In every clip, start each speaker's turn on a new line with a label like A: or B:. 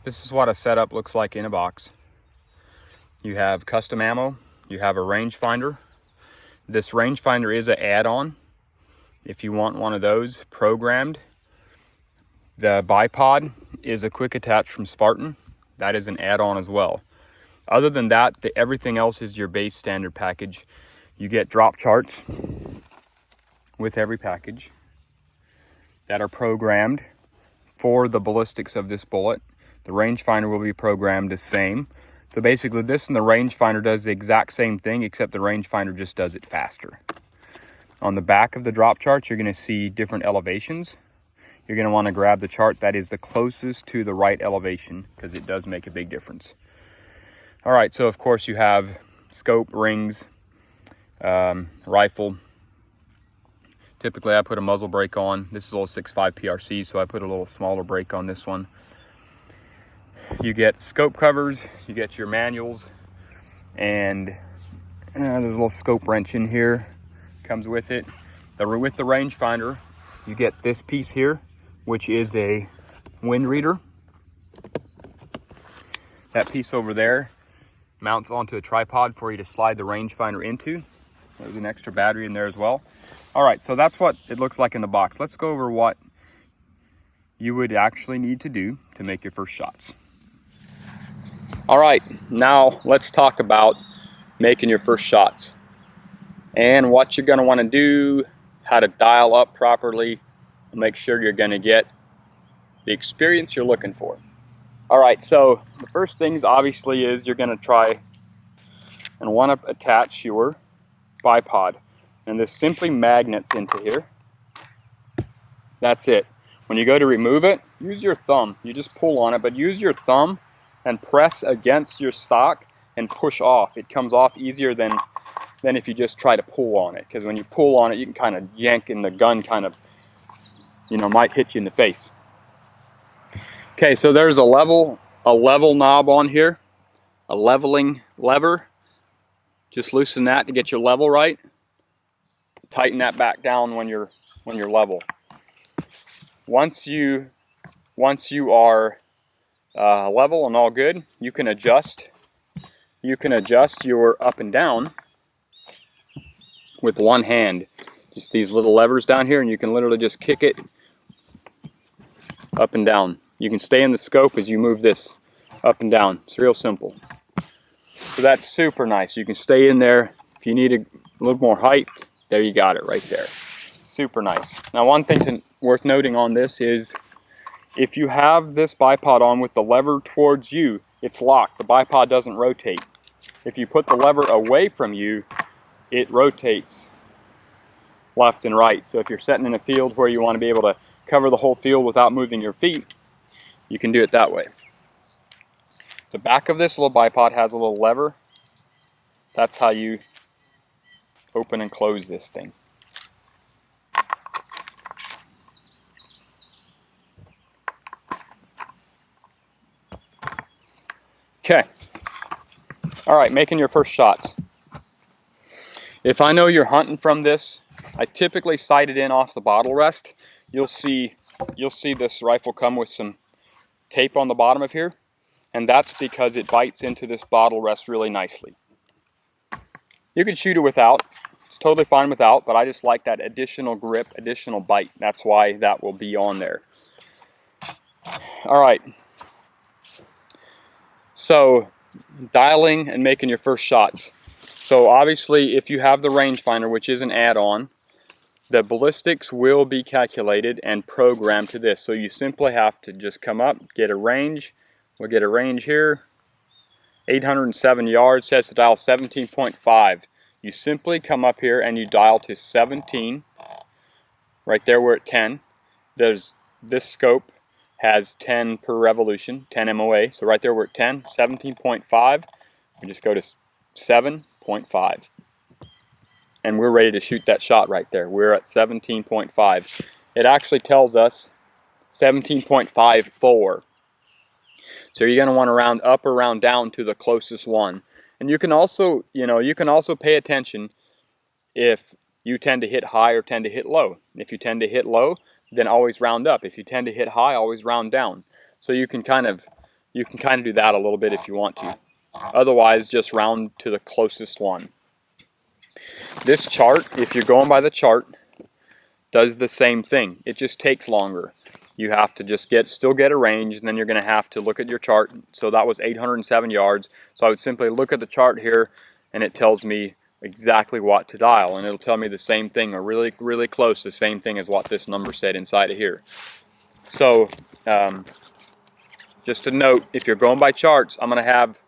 A: This is what a setup looks like in a box. You have custom ammo, you have a rangefinder. This rangefinder is an add-on if you want one of those programmed. The bipod is a quick attach from Spartan. That is an add-on as well. Other than that, everything else is your base standard package. You get drop charts with every package that are programmed for the ballistics of this bullet. The rangefinder will be programmed the same. So basically this and the rangefinder does the exact same thing, except the rangefinder just does it faster. On the back of the drop charts, you're gonna see different elevations. You're gonna wanna grab the chart that is the closest to the right elevation, because it does make a big difference. All right, so of course you have scope, rings, rifle. Typically I put a muzzle brake on. This is a little 6.5 PRC, so I put a little smaller brake on this one. You get scope covers, you get your manuals, and there's a little scope wrench in here, comes with it. With the rangefinder, you get this piece here, which is a wind reader. That piece over there mounts onto a tripod for you to slide the rangefinder into. There's an extra battery in there as well. All right, so that's what it looks like in the box. Let's go over what you would actually need to do to make your first shots. All right, now let's talk about making your first shots and what you're gonna wanna do, how to dial up properly, and make sure you're gonna get the experience you're looking for. All right, so the first things obviously is you're gonna try and wanna attach your bipod. And this simply magnets into here. That's it. When you go to remove it, use your thumb. You just pull on it, but use your thumb and press against your stock and push off. It comes off easier than if you just try to pull on it. Because when you pull on it, you can kind of yank and the gun kind of, might hit you in the face. Okay, so there's a level knob on here, a leveling lever. Just loosen that to get your level right. Tighten that back down when you're level. Once you are level and all good, you can adjust your up and down with one hand. Just these little levers down here, and you can literally just kick it up and down. You can stay in the scope as you move this up and down. It's real simple. So that's super nice. You can stay in there. If you need a little more height, there you got it right there. Super nice. Now one thing worth noting on this is if you have this bipod on with the lever towards you, it's locked. The bipod doesn't rotate. If you put the lever away from you, it rotates left and right. So if you're sitting in a field where you want to be able to cover the whole field without moving your feet, you can do it that way. The back of this little bipod has a little lever. That's how you open and close this thing. Okay. All right, making your first shots. If I know you're hunting from this, I typically sight it in off the bottle rest. You'll see this rifle come with some tape on the bottom of here, and that's because it bites into this bottle rest really nicely. You can shoot it without. It's totally fine without, but I just like that additional grip, additional bite. That's why that will be on there. All right. So, dialing and making your first shots. So obviously, if you have the rangefinder, which is an add-on, the ballistics will be calculated and programmed to this. So you simply have to just come up, get a range. We'll get a range here. 807 yards, says to dial 17.5. You simply come up here and you dial to 17. Right there we're at 10. This scope has 10 per revolution, 10 MOA. So right there we're at 10, 17.5. We just go to 7.5. And we're ready to shoot that shot right there. We're at 17.5. It actually tells us 17.54. So you're going to want to round up or round down to the closest one. And you can also, pay attention if you tend to hit high or tend to hit low. If you tend to hit low, then always round up. If you tend to hit high, always round down. So you can kind of you can kind of do that a little bit if you want to. Otherwise, just round to the closest one. This chart, if you're going by the chart, does the same thing. It just takes longer. You have to just still get a range, and then you're going to have to look at your chart. So that was 807 yards. So I would simply look at the chart here, and it tells me exactly what to dial, and it'll tell me the same thing, or really, really close, the same thing as what this number said inside of here. So just to note, if you're going by charts, I'm going to have,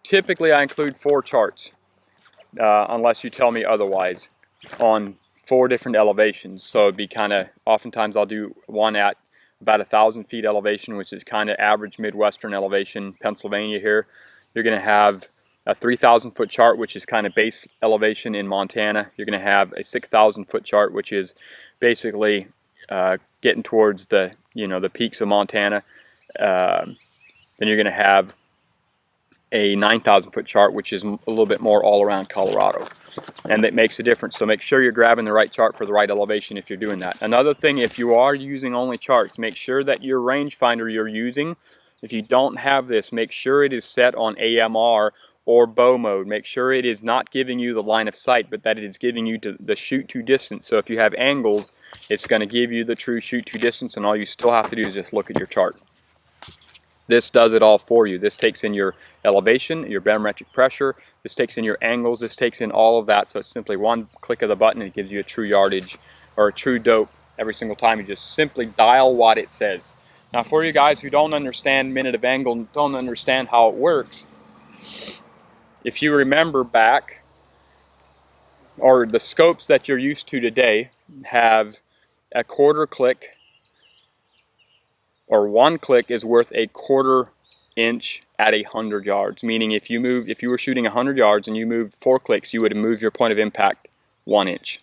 A: typically I include 4 charts, unless you tell me otherwise, on 4 different elevations. So it'd be kind of, oftentimes I'll do one at about 1,000 feet elevation, which is kind of average Midwestern elevation, Pennsylvania here. You're going to have a 3,000 foot chart, which is kind of base elevation in Montana. You're going to have a 6,000 foot chart, which is basically getting towards the, the peaks of Montana. Then you're going to have a 9,000 foot chart, which is a little bit more all around Colorado. And that makes a difference. So make sure you're grabbing the right chart for the right elevation if you're doing that. Another thing, if you are using only charts, make sure that your rangefinder you're using, if you don't have this, make sure it is set on AMR or bow mode. Make sure it is not giving you the line of sight, but that it is giving you the shoot to distance. So if you have angles, it's going to give you the true shoot to distance, and all you still have to do is just look at your chart. This does it all for you. This takes in your elevation, your barometric pressure. This takes in your angles. This takes in all of that. So it's simply one click of the button, and it gives you a true yardage or a true dope every single time. You just simply dial what it says. Now, for you guys who don't understand minute of angle and don't understand how it works, if you remember back, or the scopes that you're used to today have a quarter click, or 1 click is worth a 1/4 inch at 100 yards. Meaning if you were shooting 100 yards and you moved 4 clicks, you would have moved your point of impact 1 inch.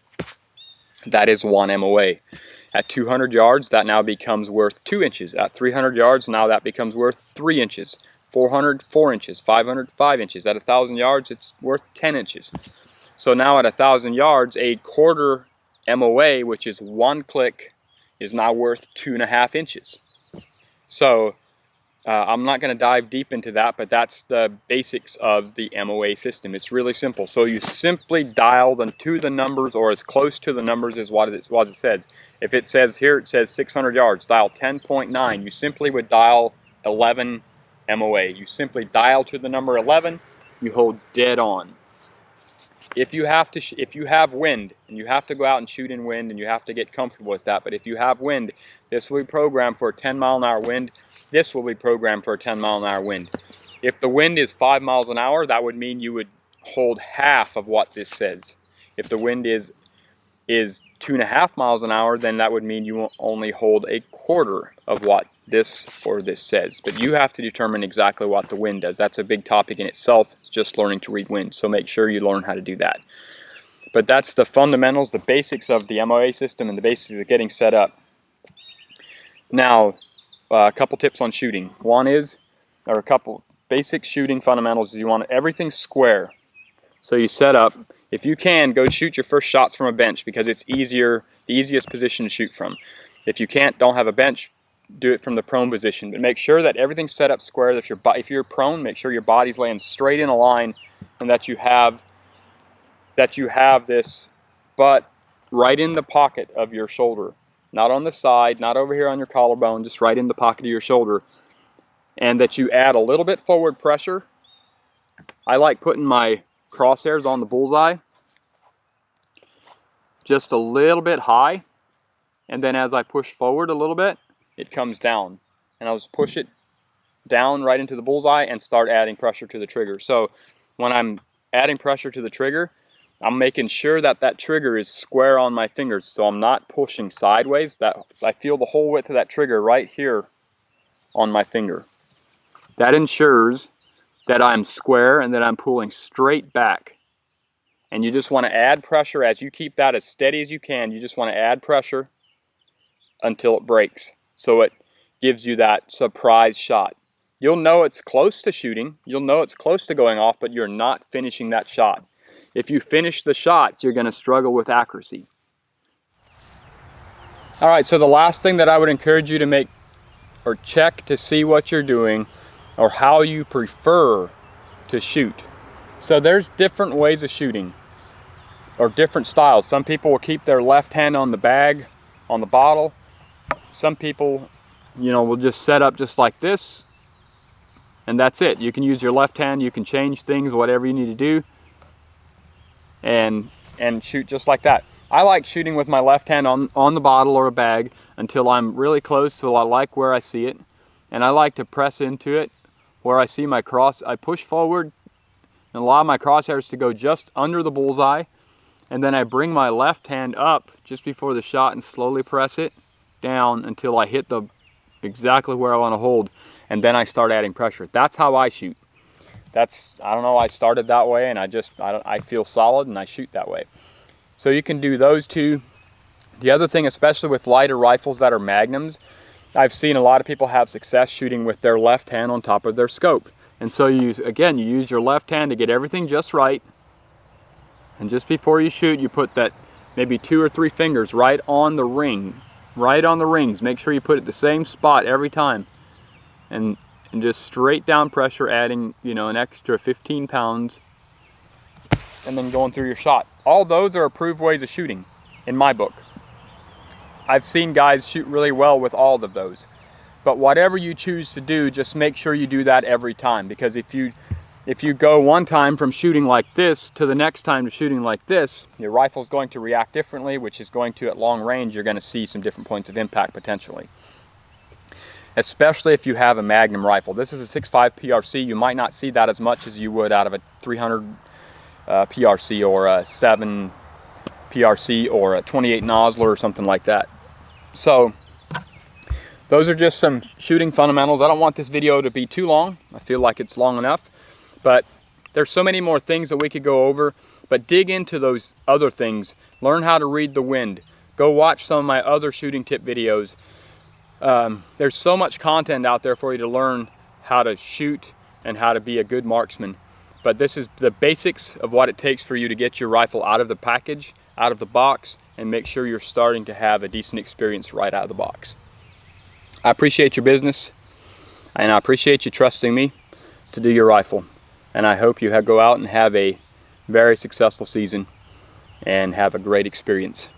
A: That is 1 MOA. At 200 yards, that now becomes worth 2 inches. At 300 yards, now that becomes worth 3 inches. 400, 4 inches. 500, 5 inches. At 1,000 yards, it's worth 10 inches. So now at 1,000 yards, a 1/4 MOA, which is 1 click, is now worth 2.5 inches. So I'm not going to dive deep into that, but that's the basics of the MOA system. It's really simple. So you simply dial them to the numbers, or as close to the numbers as what it says. If it says here, it says 600 yards, dial 10.9. You simply would dial 11 MOA. You simply dial to the number 11. You hold dead on. If you have wind, and you have to go out and shoot in wind, and you have to get comfortable with that, but if you have wind, this will be programmed for a 10 mile an hour wind. This will be programmed for a 10 mile an hour wind. If the wind is 5 miles an hour, that would mean you would hold half of what this says. If the wind is 2.5 miles an hour, then that would mean you will only hold a 1/4 of what this or this says. But you have to determine exactly what the wind does. That's a big topic in itself, just learning to read wind. So make sure you learn how to do that. But that's the fundamentals, the basics of the MOA system, and the basics of getting set up. Now, a couple tips on shooting. A couple basic shooting fundamentals is you want everything square. So you set up. If you can, go shoot your first shots from a bench, because it's easier, the easiest position to shoot from. If you can't, don't have a bench, do it from the prone position. But make sure that everything's set up square. That if you're prone, make sure your body's laying straight in a line, and that you have this butt right in the pocket of your shoulder. Not on the side, not over here on your collarbone, just right in the pocket of your shoulder. And that you add a little bit forward pressure. I like putting my crosshairs on the bullseye just a little bit high, and then as I push forward a little bit, it comes down, and I'll just push it down right into the bullseye and start adding pressure to the trigger. So when I'm adding pressure to the trigger, I'm making sure that that trigger is square on my fingers, so I'm not pushing sideways. That I feel the whole width of that trigger right here on my finger. That ensures that I'm square and that I'm pulling straight back. And you just want to add pressure as you keep that as steady as you can. You just want to add pressure until it breaks, so it gives you that surprise shot. You'll know it's close to shooting. You'll know it's close to going off, but you're not finishing that shot. If you finish the shot, you're going to struggle with accuracy. All right, so the last thing that I would encourage you to make or check to see what you're doing or how you prefer to shoot. So there's different ways of shooting, or different styles. Some people will keep their left hand on the bag, on the bottle. Some people, you know, will just set up just like this, and that's it. You can use your left hand, you can change things, whatever you need to do, and shoot just like that. I like shooting with my left hand on the bottle or a bag until I'm really close, till I like where I see it, and I like to press into it where I see my cross. I push forward and allow my crosshairs to go just under the bullseye, and then I bring my left hand up just before the shot and slowly press it down until I hit the exactly where I want to hold, and then I start adding pressure. That's how I shoot. That's, I don't know, I started that way, and I feel solid and I shoot that way. So you can do those two. The other thing, especially with lighter rifles that are magnums, I've seen a lot of people have success shooting with their left hand on top of their scope. And so you use your left hand to get everything just right. And just before you shoot, you put that maybe 2 or 3 fingers right on the ring, right on the rings. Make sure you put it the same spot every time. And just straight down pressure, adding, you know, an extra 15 pounds, and then going through your shot. All those are approved ways of shooting in my book. I've seen guys shoot really well with all of those. But whatever you choose to do, just make sure you do that every time, because if you go one time from shooting like this to the next time to shooting like this, your rifle's going to react differently, which is going to, at long range, you're going to see some different points of impact potentially. Especially if you have a Magnum rifle. This is a 6.5 PRC. You might not see that as much as you would out of a 300 PRC or a 7 PRC or a 28 Nosler or something like that. So those are just some shooting fundamentals. I don't want this video to be too long. I feel like it's long enough, but there's so many more things that we could go over. But dig into those other things. Learn how to read the wind. Go watch some of my other shooting tip videos. There's so much content out there for you to learn how to shoot and how to be a good marksman. But this is the basics of what it takes for you to get your rifle out of the package, out of the box, and make sure you're starting to have a decent experience right out of the box. I appreciate your business, and I appreciate you trusting me to do your rifle. And I hope you go out and have a very successful season and have a great experience.